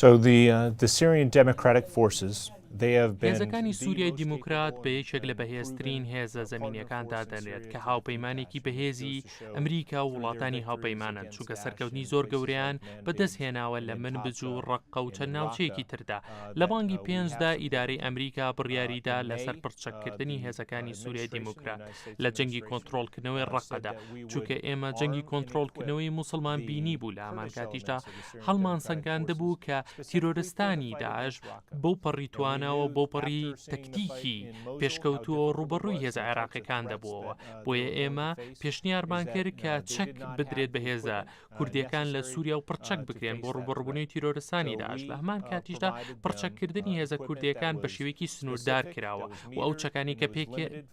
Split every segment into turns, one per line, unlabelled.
The Syrian Democratic Forces
ھێزەکانی سووریای دیموکرات بە یەکێک لە بەهێزترین هێزە زەمینیەکاندا دەنرێت کە هاوپەیمانێکی بەهێزی ئەمریکا و وڵاتانی هاوپەیمانن چونکە سەرکەوتنی زۆر گەورەیان بەدەست هێناوە لە منبج و ڕەققە و چەند ناوچەیەکی تردا. لە بانگی پێنجدا ئیدارەی ئەمریکا بڕیاریدا لەسەر پڕچەککردنی هێزەکانی سووریای دیموکرات لە جەنگی کۆنتڕۆڵکردنەوەی ڕەققەدا، چونکە ئێمە جەنگی کۆنتڕۆڵکردنەوەی موسڵمان بینی بوو لە هەمان کاتیشدا هەڵمان سەنگاندە بوو کە تیرۆرستانی داعش بەو پەڕیتوانەوە بۆ پەڕی تەکتیکی پێشکەوتووە ڕوبەڕووی هێزە عێراقیەکان دەبووەوە. بۆیە ئێمە پێشنیارمان کرد کە چەک بدرێت بە هێزە کوردیەکان لە سووریا و پڕچەک بکرێن بۆ ڕوبەڕووبوونەوەی تیرۆرستانی داعش. لە هەمان کاتیشدا پڕچەککردنی هێزە کوردیەکان بە شێوەیەکی سنوردار کراوە و ئەو چەکانی کە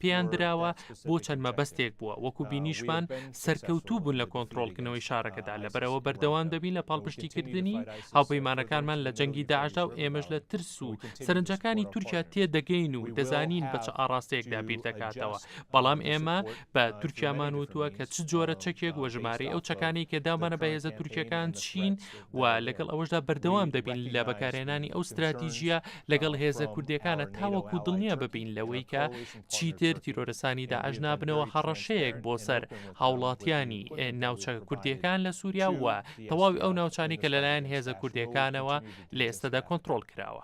پێیان دراوە بۆ چەند مەبەستێک بووە. وەکو بینیشمان سەرکەوتوو بوون لە کۆنتڕۆڵکردنەوەی شارەکەدا، لەبەرەوە بەردەوام دەبین لە پاڵپشتیکردنی هاوپەیمانەکانمان لە جەنگی داعشدا و ئێمەش لە ترس و سەرنجەکانی تورکیا تێدەگەین و دەزانین بە چه ئاڕاستەیەکدا بیر دەکاتەوە. بەڵام ئێمە بە تورکیامان وتووە کە چ جۆرە چەکێک وە ژمارەی ئەو چەکانی کە دامانە بە هێزە تورکیەکان چین و لەگەڵ ئەوەشدا بەردەوام دەبین لە بەکارهێنانی ئەو استراتیژیە لەگەڵ هێزە کوردیەکانە تاوەکو دڵنیا ببین لەوەی کە چیتر تیرۆرستانی داعش نابنەوە هەڕەشەیەک بۆ سەر هاوڵاتیانی ناوچە کوردیەکان لە سووریا و تەواوی ئەو ناوچانی کە لەلایەن هێزە کوردیەکانەوە لە ئێستادا کۆنتڕۆڵ کراوە.